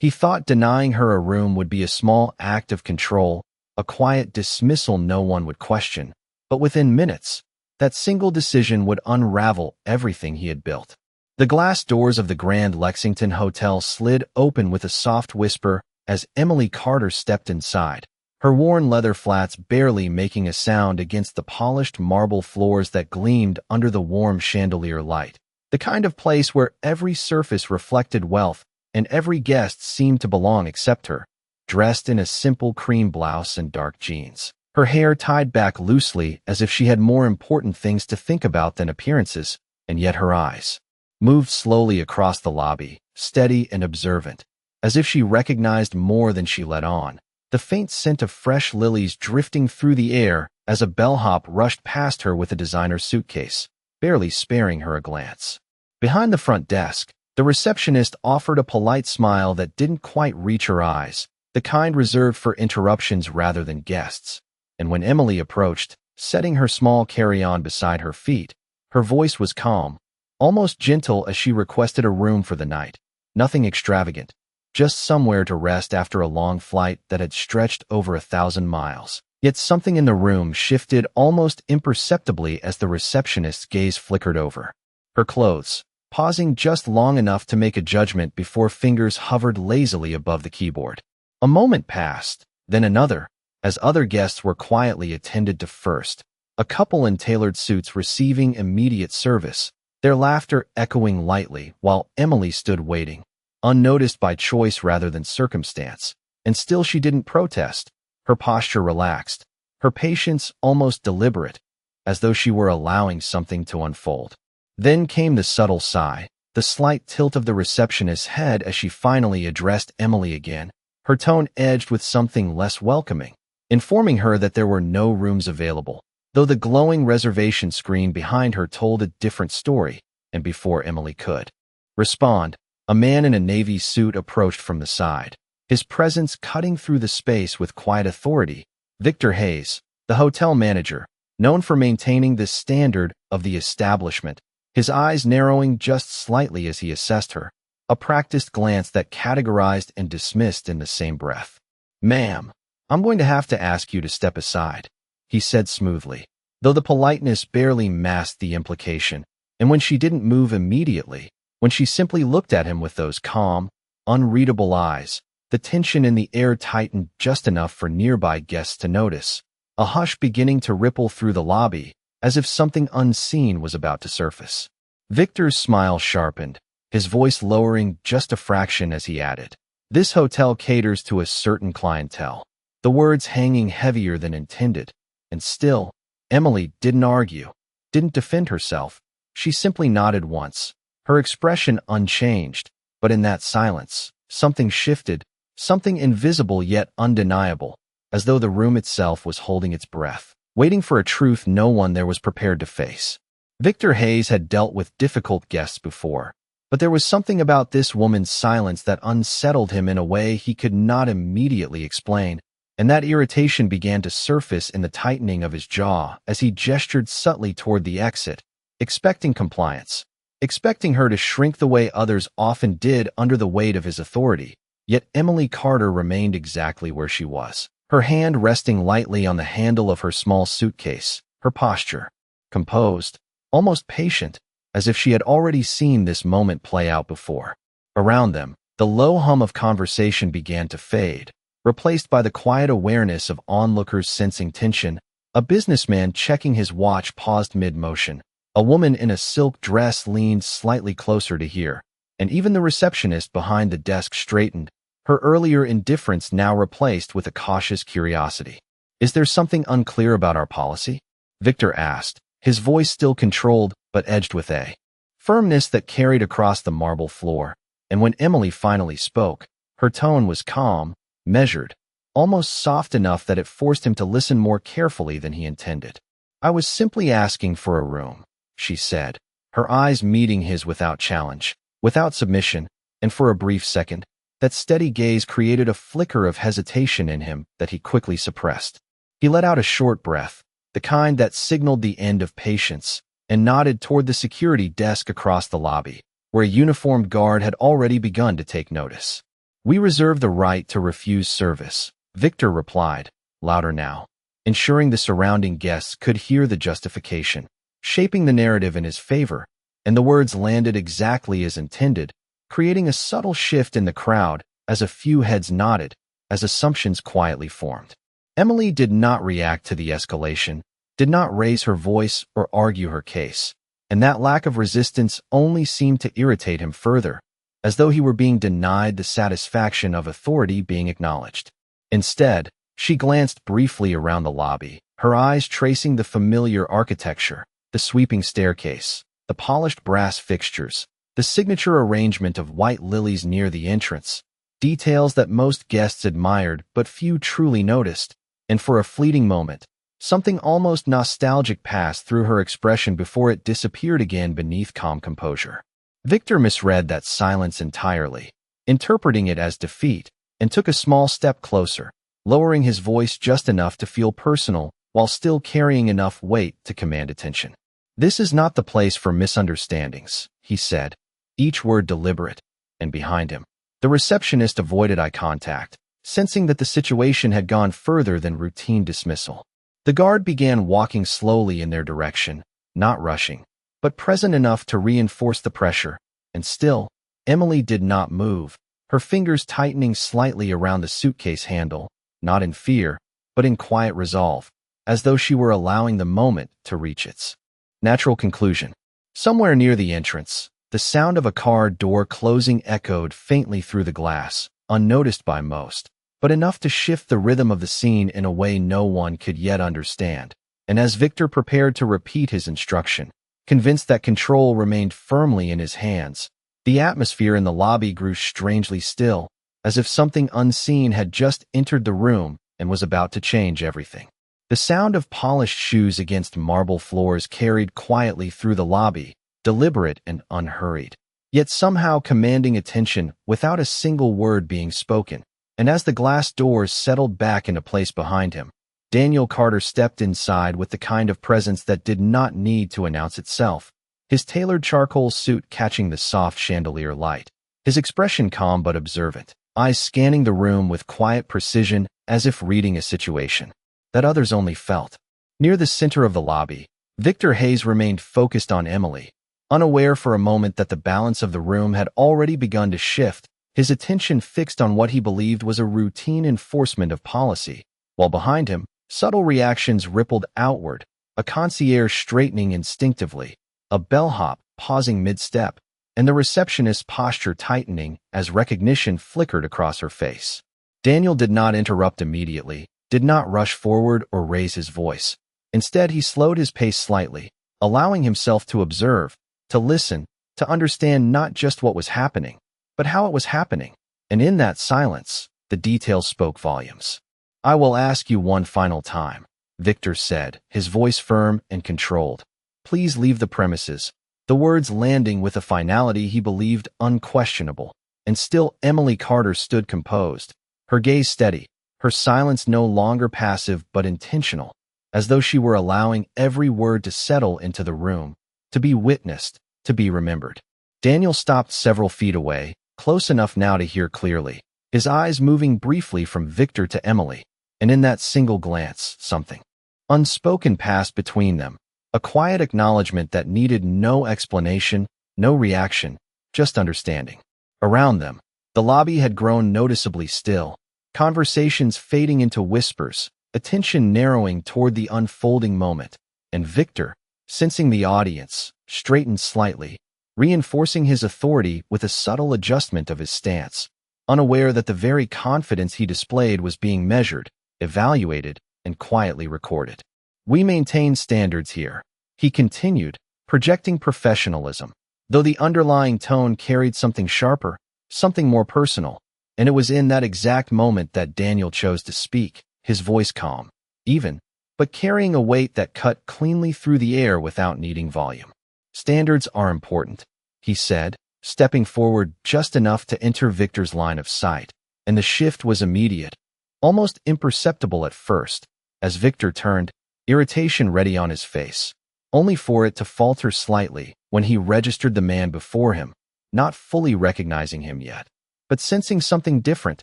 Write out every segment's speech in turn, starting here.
He thought denying her a room would be a small act of control, a quiet dismissal no one would question. But within minutes, that single decision would unravel everything he had built. The glass doors of the Grand Lexington Hotel slid open with a soft whisper as Emily Carter stepped inside, her worn leather flats barely making a sound against the polished marble floors that gleamed under the warm chandelier light. The kind of place where every surface reflected wealth and every guest seemed to belong except her, dressed in a simple cream blouse and dark jeans, her hair tied back loosely as if she had more important things to think about than appearances, and yet her eyes moved slowly across the lobby, steady and observant, as if she recognized more than she let on. The faint scent of fresh lilies drifting through the air as a bellhop rushed past her with a designer suitcase, barely sparing her a glance. Behind the front desk, the receptionist offered a polite smile that didn't quite reach her eyes, the kind reserved for interruptions rather than guests. And when Emily approached, setting her small carry-on beside her feet, her voice was calm, almost gentle as she requested a room for the night. Nothing extravagant, just somewhere to rest after a long flight that had stretched over 1,000 miles. Yet something in the room shifted almost imperceptibly as the receptionist's gaze flickered over her clothes, pausing just long enough to make a judgment before fingers hovered lazily above the keyboard. A moment passed, then another, as other guests were quietly attended to first, a couple in tailored suits receiving immediate service, their laughter echoing lightly while Emily stood waiting, unnoticed by choice rather than circumstance. And still she didn't protest, her posture relaxed, her patience almost deliberate, as though she were allowing something to unfold. Then came the subtle sigh, the slight tilt of the receptionist's head as she finally addressed Emily again, her tone edged with something less welcoming, informing her that there were no rooms available, though the glowing reservation screen behind her told a different story. And before Emily could respond, a man in a navy suit approached from the side, his presence cutting through the space with quiet authority. Victor Hayes, the hotel manager, known for maintaining the standard of the establishment, his eyes narrowing just slightly as he assessed her, a practiced glance that categorized and dismissed in the same breath. "Ma'am, I'm going to have to ask you to step aside," he said smoothly, though the politeness barely masked the implication. And when she didn't move immediately, when she simply looked at him with those calm, unreadable eyes, the tension in the air tightened just enough for nearby guests to notice, a hush beginning to ripple through the lobby, as if something unseen was about to surface. Victor's smile sharpened, his voice lowering just a fraction as he added, "This hotel caters to a certain clientele," the words hanging heavier than intended. And still, Emily didn't argue, didn't defend herself. She simply nodded once, her expression unchanged, but in that silence, something shifted, something invisible yet undeniable, as though the room itself was holding its breath, waiting for a truth no one there was prepared to face. Victor Hayes had dealt with difficult guests before, but there was something about this woman's silence that unsettled him in a way he could not immediately explain, and that irritation began to surface in the tightening of his jaw as he gestured subtly toward the exit, expecting compliance, expecting her to shrink the way others often did under the weight of his authority. Yet Emily Carter remained exactly where she was, her hand resting lightly on the handle of her small suitcase, her posture composed, almost patient, as if she had already seen this moment play out before. Around them, the low hum of conversation began to fade, replaced by the quiet awareness of onlookers sensing tension. A businessman checking his watch paused mid-motion. A woman in a silk dress leaned slightly closer to hear, and even the receptionist behind the desk straightened, her earlier indifference now replaced with a cautious curiosity. "Is there something unclear about our policy?" Victor asked, his voice still controlled but edged with a firmness that carried across the marble floor. And when Emily finally spoke, her tone was calm, measured, almost soft enough that it forced him to listen more carefully than he intended. "I was simply asking for a room," she said, her eyes meeting his without challenge, without submission, and for a brief second, that steady gaze created a flicker of hesitation in him that he quickly suppressed. He let out a short breath, the kind that signaled the end of patience, and nodded toward the security desk across the lobby, where a uniformed guard had already begun to take notice. "We reserve the right to refuse service," Victor replied, louder now, ensuring the surrounding guests could hear the justification, shaping the narrative in his favor, and the words landed exactly as intended, creating a subtle shift in the crowd as a few heads nodded, as assumptions quietly formed. Emily did not react to the escalation, did not raise her voice or argue her case, and that lack of resistance only seemed to irritate him further, as though he were being denied the satisfaction of authority being acknowledged. Instead, she glanced briefly around the lobby, her eyes tracing the familiar architecture, the sweeping staircase, the polished brass fixtures, the signature arrangement of white lilies near the entrance, details that most guests admired but few truly noticed, and for a fleeting moment, something almost nostalgic passed through her expression before it disappeared again beneath calm composure. Victor misread that silence entirely, interpreting it as defeat, and took a small step closer, lowering his voice just enough to feel personal while still carrying enough weight to command attention. "This is not the place for misunderstandings," he said, each word deliberate, and behind him, the receptionist avoided eye contact, sensing that the situation had gone further than routine dismissal. The guard began walking slowly in their direction, not rushing, but present enough to reinforce the pressure, and still, Emily did not move, her fingers tightening slightly around the suitcase handle, not in fear, but in quiet resolve, as though she were allowing the moment to reach its natural conclusion. Somewhere near the entrance, the sound of a car door closing echoed faintly through the glass, unnoticed by most, but enough to shift the rhythm of the scene in a way no one could yet understand. And as Victor prepared to repeat his instruction, convinced that control remained firmly in his hands, the atmosphere in the lobby grew strangely still, as if something unseen had just entered the room and was about to change everything. The sound of polished shoes against marble floors carried quietly through the lobby, deliberate and unhurried, yet somehow commanding attention without a single word being spoken. And as the glass doors settled back into place behind him, Daniel Carter stepped inside with the kind of presence that did not need to announce itself, his tailored charcoal suit catching the soft chandelier light, his expression calm but observant, eyes scanning the room with quiet precision as if reading a situation that others only felt. Near the center of the lobby, Victor Hayes remained focused on Emily, unaware for a moment that the balance of the room had already begun to shift, his attention fixed on what he believed was a routine enforcement of policy, while behind him, subtle reactions rippled outward, a concierge straightening instinctively, a bellhop pausing mid-step, and the receptionist's posture tightening as recognition flickered across her face. Daniel did not interrupt immediately, did not rush forward or raise his voice. Instead, he slowed his pace slightly, allowing himself to observe, to listen, to understand not just what was happening, but how it was happening. And in that silence, the details spoke volumes. "I will ask you one final time," Victor said, his voice firm and controlled. "Please leave the premises," the words landing with a finality he believed unquestionable. And still Emily Carter stood composed, her gaze steady, her silence no longer passive but intentional, as though she were allowing every word to settle into the room, to be witnessed, to be remembered. Daniel stopped several feet away, close enough now to hear clearly, his eyes moving briefly from Victor to Emily, and in that single glance, something unspoken passed between them, a quiet acknowledgement that needed no explanation, no reaction, just understanding. Around them, the lobby had grown noticeably still, conversations fading into whispers, attention narrowing toward the unfolding moment, and Victor, sensing the audience, straightened slightly, reinforcing his authority with a subtle adjustment of his stance, unaware that the very confidence he displayed was being measured, evaluated, and quietly recorded. "We maintain standards here," he continued, projecting professionalism, though the underlying tone carried something sharper, something more personal, and it was in that exact moment that Daniel chose to speak, his voice calm, even, but carrying a weight that cut cleanly through the air without needing volume. "Standards are important," he said, stepping forward just enough to enter Victor's line of sight, and the shift was immediate, almost imperceptible at first, as Victor turned, irritation ready on his face, only for it to falter slightly when he registered the man before him, not fully recognizing him yet. but sensing something different,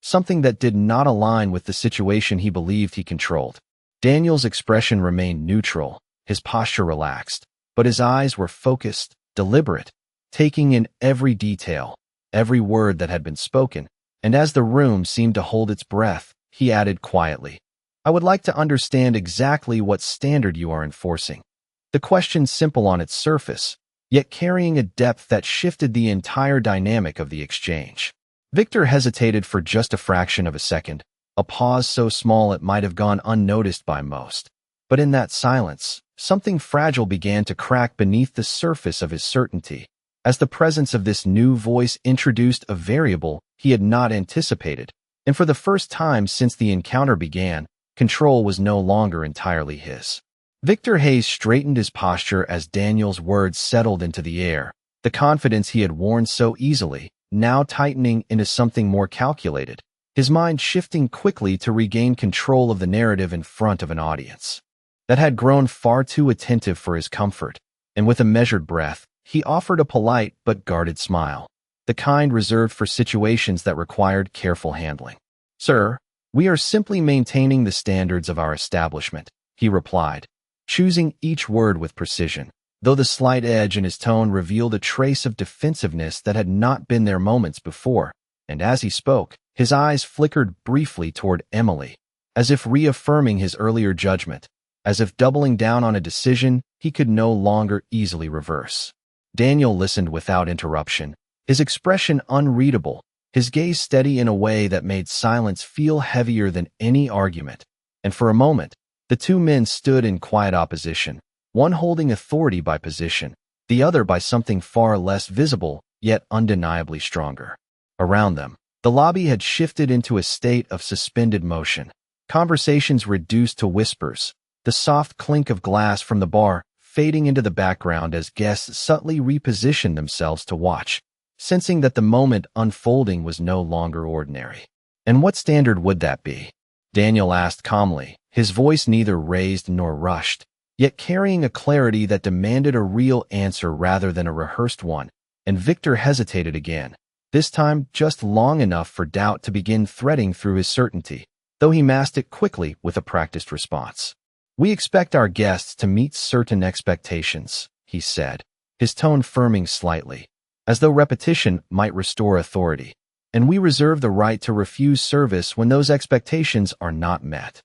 something that did not align with the situation he believed he controlled. Daniel's expression remained neutral, his posture relaxed, but his eyes were focused, deliberate, taking in every detail, every word that had been spoken, and as the room seemed to hold its breath, he added quietly, "I would like to understand exactly what standard you are enforcing." The question simple on its surface, yet carrying a depth that shifted the entire dynamic of the exchange. Victor hesitated for just a fraction of a second, a pause so small it might have gone unnoticed by most. But in that silence, something fragile began to crack beneath the surface of his certainty, as the presence of this new voice introduced a variable he had not anticipated, and for the first time since the encounter began, control was no longer entirely his. Victor Hayes straightened his posture as Daniel's words settled into the air, the confidence he had worn so easily, now tightening into something more calculated, his mind shifting quickly to regain control of the narrative in front of an audience that had grown far too attentive for his comfort, and with a measured breath, he offered a polite but guarded smile, the kind reserved for situations that required careful handling. "Sir, we are simply maintaining the standards of our establishment," he replied, choosing each word with precision, though the slight edge in his tone revealed a trace of defensiveness that had not been there moments before, and as he spoke, his eyes flickered briefly toward Emily, as if reaffirming his earlier judgment, as if doubling down on a decision he could no longer easily reverse. Daniel listened without interruption, his expression unreadable, his gaze steady in a way that made silence feel heavier than any argument, and for a moment, the two men stood in quiet opposition, one holding authority by position, the other by something far less visible, yet undeniably stronger. Around them, the lobby had shifted into a state of suspended motion, conversations reduced to whispers, the soft clink of glass from the bar fading into the background as guests subtly repositioned themselves to watch, sensing that the moment unfolding was no longer ordinary. "And what standard would that be?" Daniel asked calmly, his voice neither raised nor rushed, yet carrying a clarity that demanded a real answer rather than a rehearsed one, and Victor hesitated again, this time just long enough for doubt to begin threading through his certainty, though he masked it quickly with a practiced response. "We expect our guests to meet certain expectations," he said, his tone firming slightly, as though repetition might restore authority, "and we reserve the right to refuse service when those expectations are not met."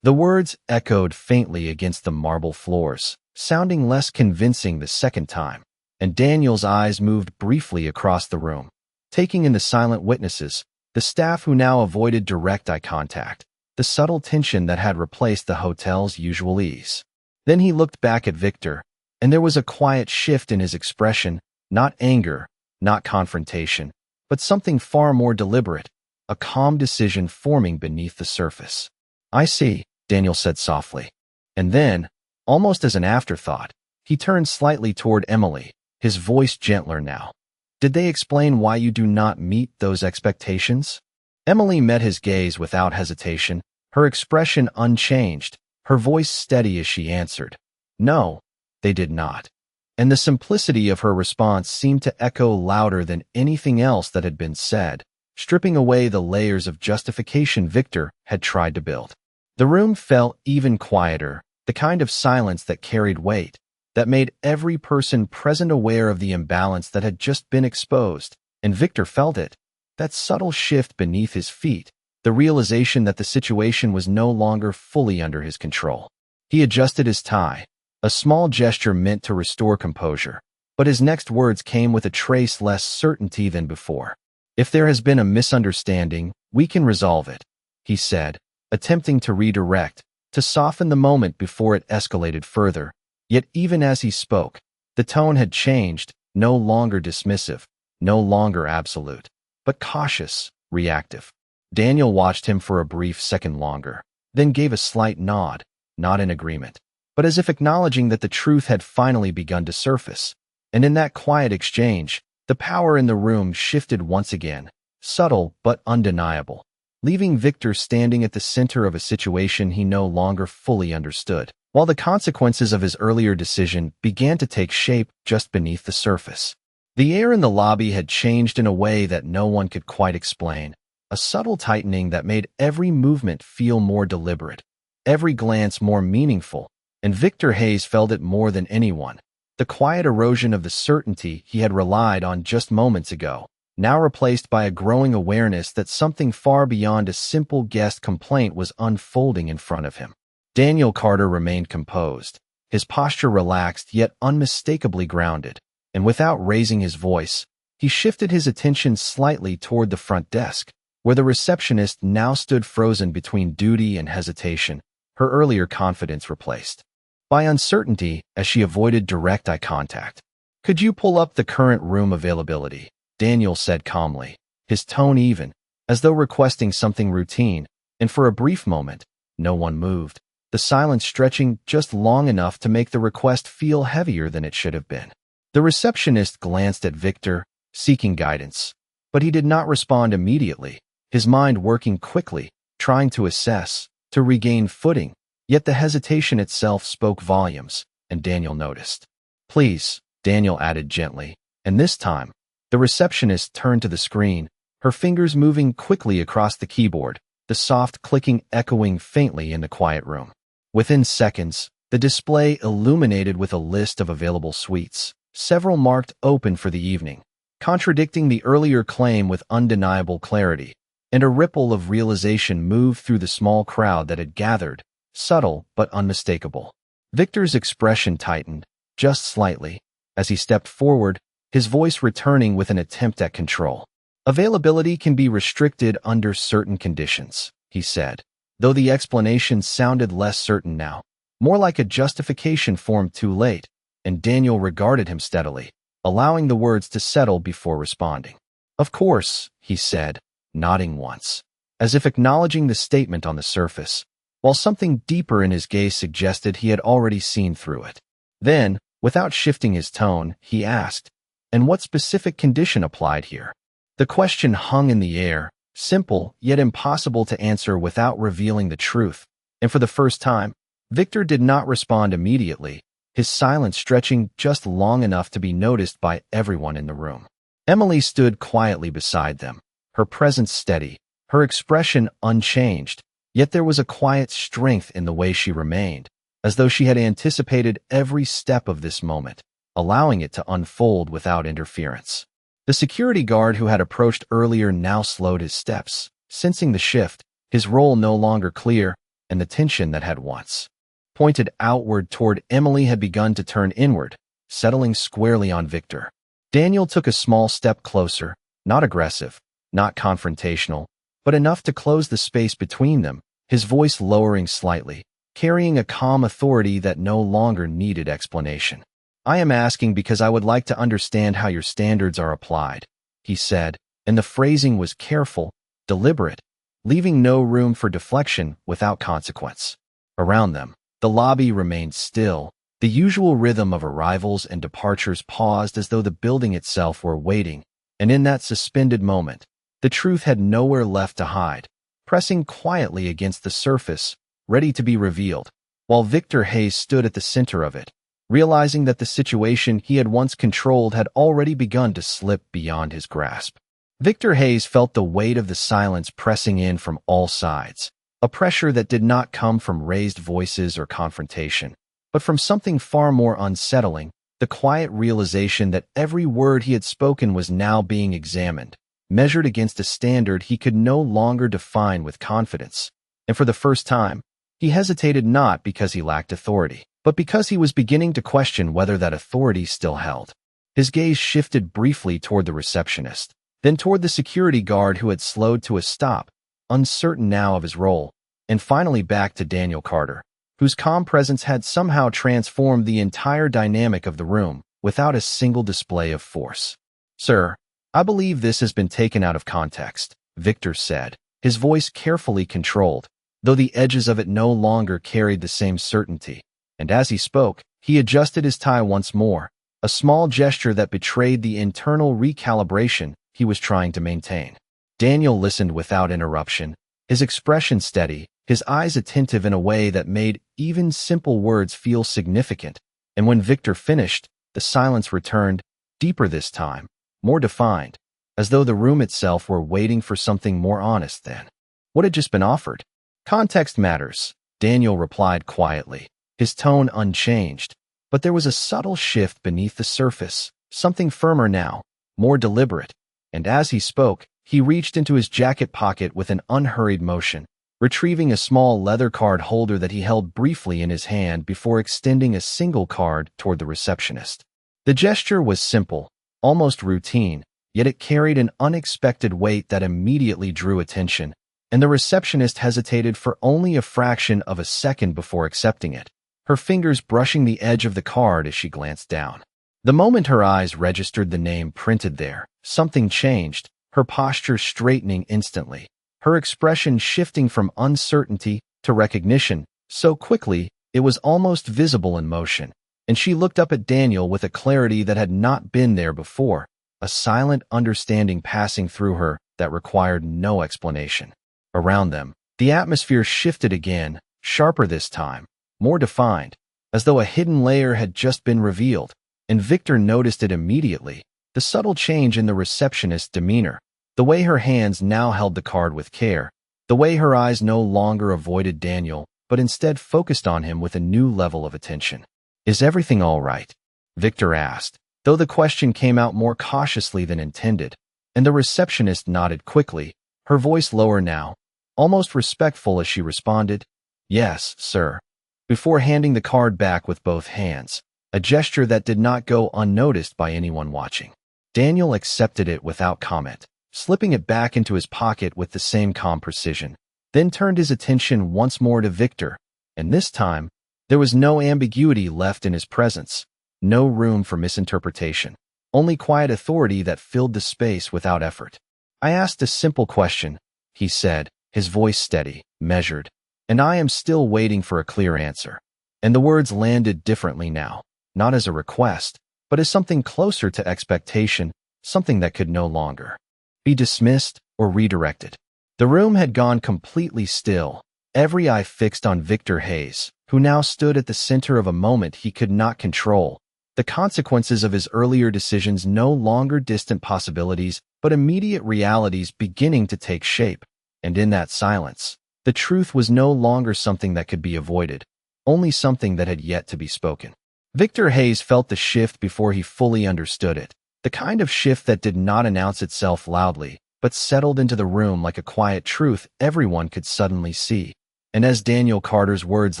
The words echoed faintly against the marble floors, sounding less convincing the second time, and Daniel's eyes moved briefly across the room, taking in the silent witnesses, the staff who now avoided direct eye contact, the subtle tension that had replaced the hotel's usual ease. Then he looked back at Victor, and there was a quiet shift in his expression, not anger, not confrontation, but something far more deliberate, a calm decision forming beneath the surface. "I see," Daniel said softly. And then, almost as an afterthought, he turned slightly toward Emily, his voice gentler now. "Did they explain why you do not meet those expectations?" Emily met his gaze without hesitation, her expression unchanged, her voice steady as she answered, "No, they did not." And the simplicity of her response seemed to echo louder than anything else that had been said, stripping away the layers of justification Victor had tried to build. The room felt even quieter, the kind of silence that carried weight, that made every person present aware of the imbalance that had just been exposed, and Victor felt it, that subtle shift beneath his feet, the realization that the situation was no longer fully under his control. He adjusted his tie, a small gesture meant to restore composure, but his next words came with a trace less certainty than before. "If there has been a misunderstanding, we can resolve it," he said, attempting to redirect, to soften the moment before it escalated further. Yet even as he spoke, the tone had changed, no longer dismissive, no longer absolute, but cautious, reactive. Daniel watched him for a brief second longer, then gave a slight nod, not in agreement, but as if acknowledging that the truth had finally begun to surface. And in that quiet exchange, the power in the room shifted once again, subtle but undeniable, leaving Victor standing at the center of a situation he no longer fully understood, while the consequences of his earlier decision began to take shape just beneath the surface. The air in the lobby had changed in a way that no one could quite explain, a subtle tightening that made every movement feel more deliberate, every glance more meaningful, and Victor Hayes felt it more than anyone. The quiet erosion of the certainty he had relied on just moments ago, now replaced by a growing awareness that something far beyond a simple guest complaint was unfolding in front of him. Daniel Carter remained composed, his posture relaxed yet unmistakably grounded, and without raising his voice, he shifted his attention slightly toward the front desk, where the receptionist now stood frozen between duty and hesitation, her earlier confidence replaced by uncertainty as she avoided direct eye contact. "Could you pull up the current room availability?" Daniel said calmly, his tone even, as though requesting something routine, and for a brief moment, no one moved, the silence stretching just long enough to make the request feel heavier than it should have been. The receptionist glanced at Victor, seeking guidance, but he did not respond immediately, his mind working quickly, trying to assess, to regain footing, yet the hesitation itself spoke volumes, and Daniel noticed. "Please," Daniel added gently, and this time, the receptionist turned to the screen, her fingers moving quickly across the keyboard, the soft clicking echoing faintly in the quiet room. Within seconds, the display illuminated with a list of available suites, several marked open for the evening, contradicting the earlier claim with undeniable clarity, and a ripple of realization moved through the small crowd that had gathered, subtle but unmistakable. Victor's expression tightened, just slightly, as he stepped forward, his voice returning with an attempt at control. "Availability can be restricted under certain conditions," he said, though the explanation sounded less certain now, more like a justification formed too late, and Daniel regarded him steadily, allowing the words to settle before responding. "Of course," he said, nodding once, as if acknowledging the statement on the surface, while something deeper in his gaze suggested he had already seen through it. Then, without shifting his tone, he asked, "And what specific condition applied here?" The question hung in the air, simple yet impossible to answer without revealing the truth, and for the first time, Victor did not respond immediately, his silence stretching just long enough to be noticed by everyone in the room. Emily stood quietly beside them, her presence steady, her expression unchanged, yet there was a quiet strength in the way she remained, as though she had anticipated every step of this moment, allowing it to unfold without interference. The security guard who had approached earlier now slowed his steps, sensing the shift, his role no longer clear, and the tension that had once pointed outward toward Emily had begun to turn inward, settling squarely on Victor. Daniel took a small step closer, not aggressive, not confrontational, but enough to close the space between them, his voice lowering slightly, carrying a calm authority that no longer needed explanation. "I am asking because I would like to understand how your standards are applied," he said, and the phrasing was careful, deliberate, leaving no room for deflection without consequence. Around them, the lobby remained still, the usual rhythm of arrivals and departures paused as though the building itself were waiting, and in that suspended moment, the truth had nowhere left to hide, pressing quietly against the surface, ready to be revealed, while Victor Hayes stood at the center of it, realizing that the situation he had once controlled had already begun to slip beyond his grasp. Victor Hayes felt the weight of the silence pressing in from all sides, a pressure that did not come from raised voices or confrontation, but from something far more unsettling, the quiet realization that every word he had spoken was now being examined, measured against a standard he could no longer define with confidence. And for the first time, he hesitated not because he lacked authority, but because he was beginning to question whether that authority still held. His gaze shifted briefly toward the receptionist, then toward the security guard who had slowed to a stop, uncertain now of his role, and finally back to Daniel Carter, whose calm presence had somehow transformed the entire dynamic of the room without a single display of force. "Sir, I believe this has been taken out of context," Victor said, his voice carefully controlled, though the edges of it no longer carried the same certainty. And as he spoke, he adjusted his tie once more, a small gesture that betrayed the internal recalibration he was trying to maintain. Daniel listened without interruption, his expression steady, his eyes attentive in a way that made even simple words feel significant, and when Victor finished, the silence returned, deeper this time, more defined, as though the room itself were waiting for something more honest than what had just been offered. Context matters, Daniel replied quietly, his tone unchanged, but there was a subtle shift beneath the surface, something firmer now, more deliberate, and as he spoke, he reached into his jacket pocket with an unhurried motion, retrieving a small leather card holder that he held briefly in his hand before extending a single card toward the receptionist. The gesture was simple, almost routine, yet it carried an unexpected weight that immediately drew attention, and the receptionist hesitated for only a fraction of a second before accepting it, her fingers brushing the edge of the card as she glanced down. The moment her eyes registered the name printed there, something changed, her posture straightening instantly, her expression shifting from uncertainty to recognition so quickly it was almost visible in motion, and she looked up at Daniel with a clarity that had not been there before, a silent understanding passing through her that required no explanation. Around them, the atmosphere shifted again, sharper this time, more defined, as though a hidden layer had just been revealed, and Victor noticed it immediately, the subtle change in the receptionist's demeanor, the way her hands now held the card with care, the way her eyes no longer avoided Daniel, but instead focused on him with a new level of attention. "Is everything all right?" Victor asked, though the question came out more cautiously than intended, and the receptionist nodded quickly, her voice lower now, almost respectful as she responded, "Yes, sir," before handing the card back with both hands, a gesture that did not go unnoticed by anyone watching. Daniel accepted it without comment, slipping it back into his pocket with the same calm precision, then turned his attention once more to Victor, and this time, there was no ambiguity left in his presence, no room for misinterpretation, only quiet authority that filled the space without effort. "I asked a simple question," he said, his voice steady, measured, "and I am still waiting for a clear answer." And the words landed differently now, not as a request, but as something closer to expectation, something that could no longer be dismissed or redirected. The room had gone completely still, every eye fixed on Victor Hayes, who now stood at the center of a moment he could not control, the consequences of his earlier decisions no longer distant possibilities, but immediate realities beginning to take shape. And in that silence, the truth was no longer something that could be avoided, only something that had yet to be spoken. Victor Hayes felt the shift before he fully understood it, the kind of shift that did not announce itself loudly, but settled into the room like a quiet truth everyone could suddenly see. And as Daniel Carter's words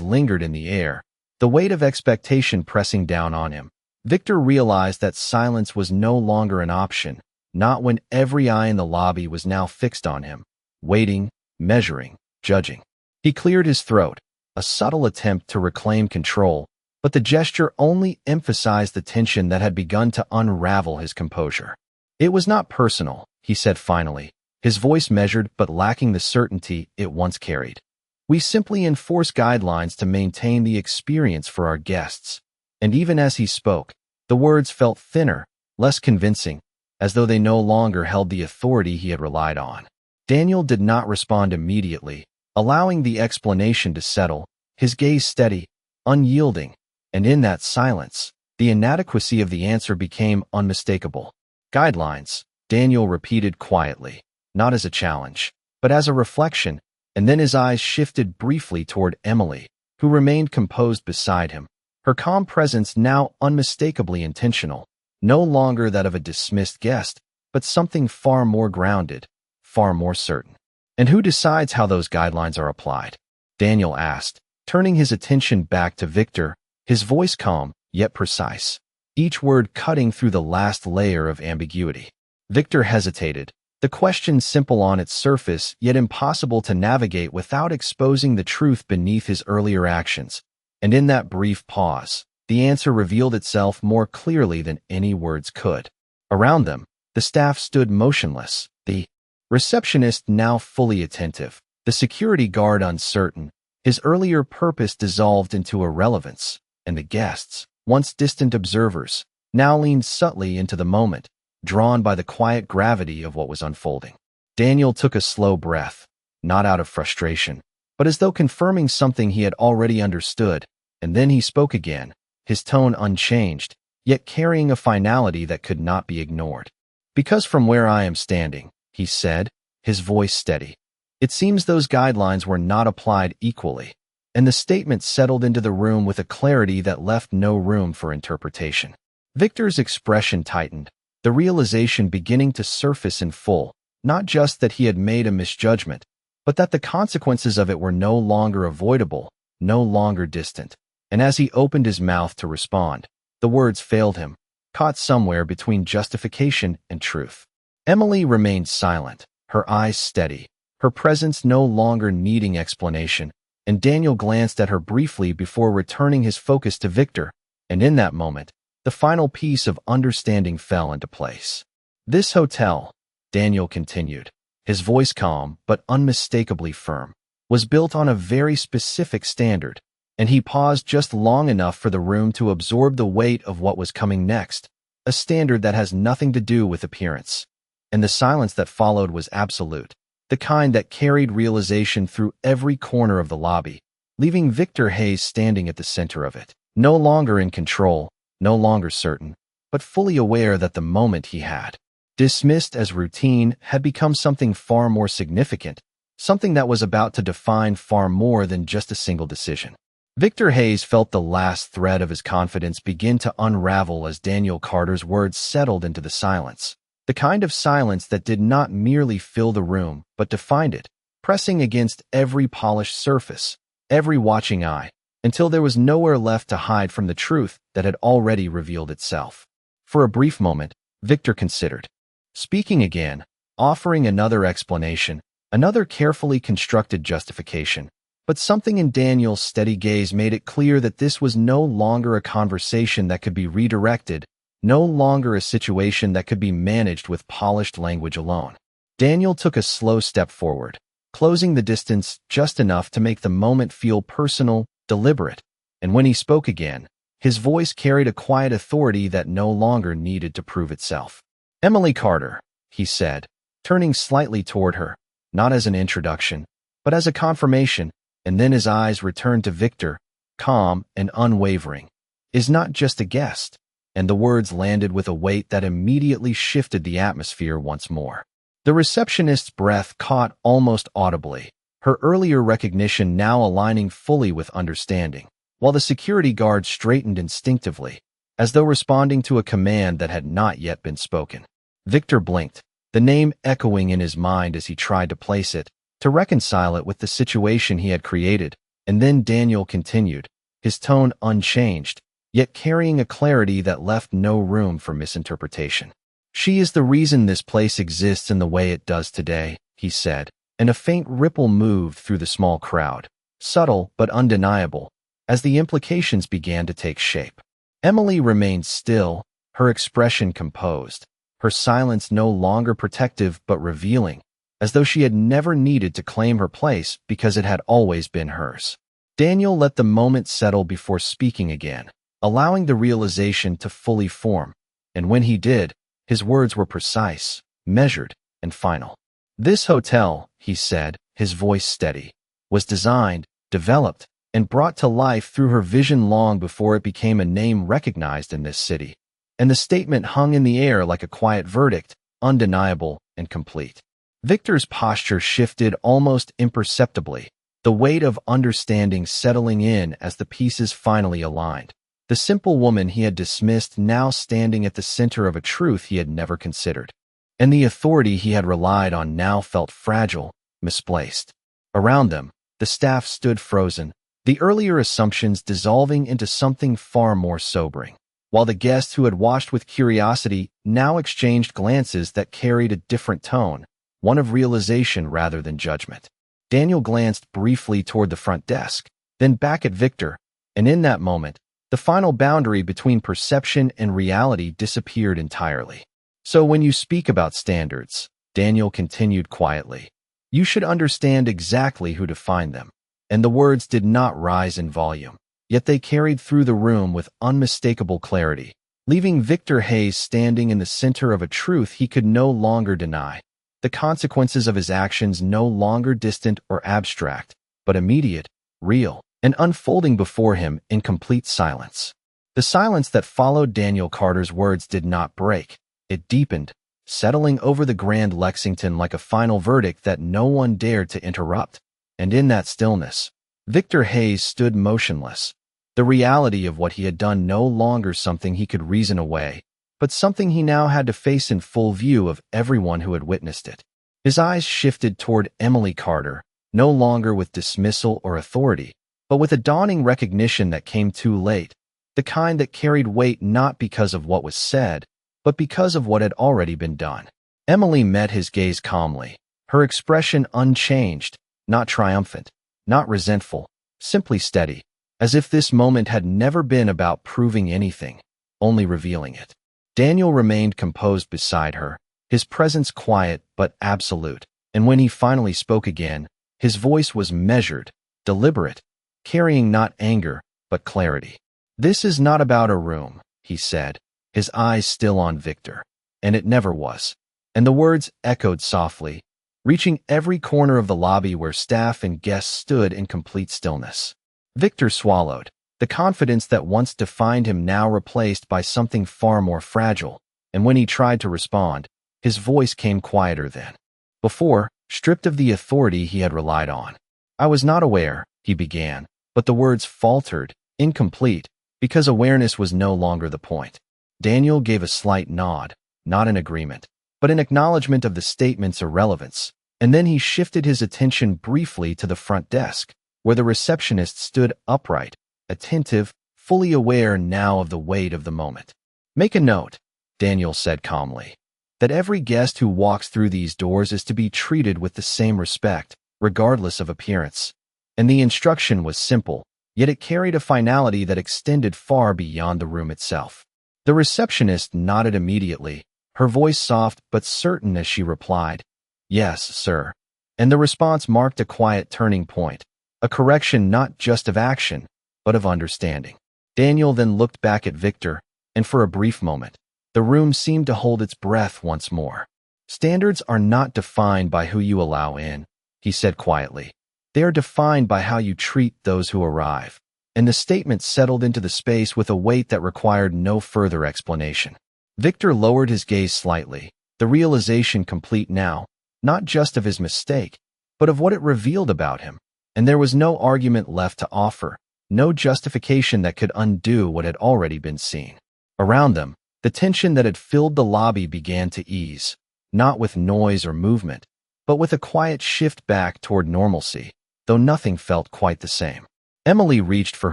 lingered in the air, the weight of expectation pressing down on him, Victor realized that silence was no longer an option, not when every eye in the lobby was now fixed on him, waiting, measuring, judging. He cleared his throat, a subtle attempt to reclaim control, but the gesture only emphasized the tension that had begun to unravel his composure. "It was not personal," he said finally, his voice measured but lacking the certainty it once carried. "We simply enforce guidelines to maintain the experience for our guests." And even as he spoke, the words felt thinner, less convincing, as though they no longer held the authority he had relied on. Daniel did not respond immediately, allowing the explanation to settle, his gaze steady, unyielding, and in that silence, the inadequacy of the answer became unmistakable. "Guidelines," Daniel repeated quietly, not as a challenge, but as a reflection, and then his eyes shifted briefly toward Emily, who remained composed beside him, her calm presence now unmistakably intentional, no longer that of a dismissed guest, but something far more grounded, far more certain. "And who decides how those guidelines are applied?" Daniel asked, turning his attention back to Victor, his voice calm, yet precise, each word cutting through the last layer of ambiguity. Victor hesitated, the question simple on its surface, yet impossible to navigate without exposing the truth beneath his earlier actions. And in that brief pause, the answer revealed itself more clearly than any words could. Around them, the staff stood motionless, the receptionist now fully attentive, the security guard uncertain, his earlier purpose dissolved into irrelevance, and the guests, once distant observers, now leaned subtly into the moment, drawn by the quiet gravity of what was unfolding. Daniel took a slow breath, not out of frustration, but as though confirming something he had already understood, and then he spoke again, his tone unchanged, yet carrying a finality that could not be ignored. "Because from where I am standing," he said, his voice steady, "it seems those guidelines were not applied equally." And the statement settled into the room with a clarity that left no room for interpretation. Victor's expression tightened, the realization beginning to surface in full, not just that he had made a misjudgment, but that the consequences of it were no longer avoidable, no longer distant. And as he opened his mouth to respond, the words failed him, caught somewhere between justification and truth. Emily remained silent, her eyes steady, her presence no longer needing explanation, and Daniel glanced at her briefly before returning his focus to Victor, and in that moment, the final piece of understanding fell into place. "This hotel," Daniel continued, his voice calm but unmistakably firm, "was built on a very specific standard," and he paused just long enough for the room to absorb the weight of what was coming next, "a standard that has nothing to do with appearance." And the silence that followed was absolute, the kind that carried realization through every corner of the lobby, leaving Victor Hayes standing at the center of it, no longer in control, no longer certain, but fully aware that the moment he had dismissed as routine had become something far more significant, something that was about to define far more than just a single decision. Victor Hayes felt the last thread of his confidence begin to unravel as Daniel Carter's words settled into the silence. The kind of silence that did not merely fill the room, but defined it, pressing against every polished surface, every watching eye, until there was nowhere left to hide from the truth that had already revealed itself. For a brief moment, Victor considered speaking again, offering another explanation, another carefully constructed justification. But something in Daniel's steady gaze made it clear that this was no longer a conversation that could be redirected, no longer a situation that could be managed with polished language alone. Daniel took a slow step forward, closing the distance just enough to make the moment feel personal, deliberate, and when he spoke again, his voice carried a quiet authority that no longer needed to prove itself. "Emily Carter," he said, turning slightly toward her, not as an introduction, but as a confirmation, and then his eyes returned to Victor, calm and unwavering, "is not just a guest," and the words landed with a weight that immediately shifted the atmosphere once more. The receptionist's breath caught almost audibly, her earlier recognition now aligning fully with understanding, while the security guard straightened instinctively, as though responding to a command that had not yet been spoken. Victor blinked, the name echoing in his mind as he tried to place it, to reconcile it with the situation he had created, and then Daniel continued, his tone unchanged, yet carrying a clarity that left no room for misinterpretation. "She is the reason this place exists in the way it does today," he said, and a faint ripple moved through the small crowd, subtle but undeniable, as the implications began to take shape. Emily remained still, her expression composed, her silence no longer protective but revealing, as though she had never needed to claim her place because it had always been hers. Daniel let the moment settle before speaking again, allowing the realization to fully form, and when he did, his words were precise, measured, and final. "This hotel," he said, his voice steady, "was designed, developed, and brought to life through her vision long before it became a name recognized in this city." And the statement hung in the air like a quiet verdict, undeniable and complete. Victor's posture shifted almost imperceptibly, the weight of understanding settling in as the pieces finally aligned. The simple woman he had dismissed now standing at the center of a truth he had never considered. And the authority he had relied on now felt fragile, misplaced. Around them, the staff stood frozen, the earlier assumptions dissolving into something far more sobering, while the guests who had watched with curiosity now exchanged glances that carried a different tone, one of realization rather than judgment. Daniel glanced briefly toward the front desk, then back at Victor, and in that moment, the final boundary between perception and reality disappeared entirely. "So when you speak about standards," Daniel continued quietly, "you should understand exactly who defined them." And the words did not rise in volume, yet they carried through the room with unmistakable clarity, leaving Victor Hayes standing in the center of a truth he could no longer deny. The consequences of his actions no longer distant or abstract, but immediate, real, and unfolding before him in complete silence. The silence that followed Daniel Carter's words did not break. It deepened, settling over the Grand Lexington like a final verdict that no one dared to interrupt. And in that stillness, Victor Hayes stood motionless, the reality of what he had done no longer something he could reason away, but something he now had to face in full view of everyone who had witnessed it. His eyes shifted toward Emily Carter, no longer with dismissal or authority, but with a dawning recognition that came too late, the kind that carried weight not because of what was said, but because of what had already been done. Emily met his gaze calmly, her expression unchanged, not triumphant, not resentful, simply steady, as if this moment had never been about proving anything, only revealing it. Daniel remained composed beside her, his presence quiet but absolute, and when he finally spoke again, his voice was measured, deliberate, carrying not anger, but clarity. "This is not about a room," he said, his eyes still on Victor, "and it never was." And the words echoed softly, reaching every corner of the lobby where staff and guests stood in complete stillness. Victor swallowed, the confidence that once defined him now replaced by something far more fragile, and when he tried to respond, his voice came quieter than before, stripped of the authority he had relied on. "I was not aware," he began, but the words faltered, incomplete, because awareness was no longer the point. Daniel gave a slight nod, not in agreement, but in acknowledgement of the statement's irrelevance, and then he shifted his attention briefly to the front desk, where the receptionist stood upright, attentive, fully aware now of the weight of the moment. "Make a note," Daniel said calmly, "that every guest who walks through these doors is to be treated with the same respect, regardless of appearance." And the instruction was simple, yet it carried a finality that extended far beyond the room itself. The receptionist nodded immediately, her voice soft but certain as she replied, "Yes, sir." And the response marked a quiet turning point, a correction not just of action, but of understanding. Daniel then looked back at Victor, and for a brief moment, the room seemed to hold its breath once more. "Standards are not defined by who you allow in," he said quietly. "They are defined by how you treat those who arrive." And the statement settled into the space with a weight that required no further explanation. Victor lowered his gaze slightly, the realization complete now, not just of his mistake, but of what it revealed about him. And there was no argument left to offer, no justification that could undo what had already been seen. Around them, the tension that had filled the lobby began to ease, not with noise or movement, but with a quiet shift back toward normalcy, though nothing felt quite the same. Emily reached for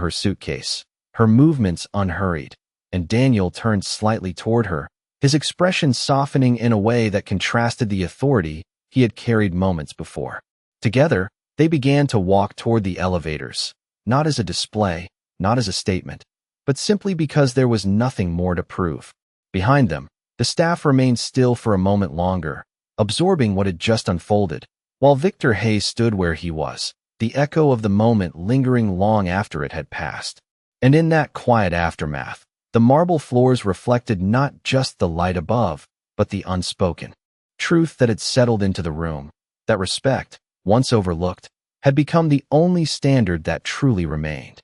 her suitcase, her movements unhurried, and Daniel turned slightly toward her, his expression softening in a way that contrasted the authority he had carried moments before. Together, they began to walk toward the elevators, not as a display, not as a statement, but simply because there was nothing more to prove. Behind them, the staff remained still for a moment longer, absorbing what had just unfolded, while Victor Hayes stood where he was, the echo of the moment lingering long after it had passed. And in that quiet aftermath, the marble floors reflected not just the light above, but the unspoken truth that had settled into the room, that respect, once overlooked, had become the only standard that truly remained.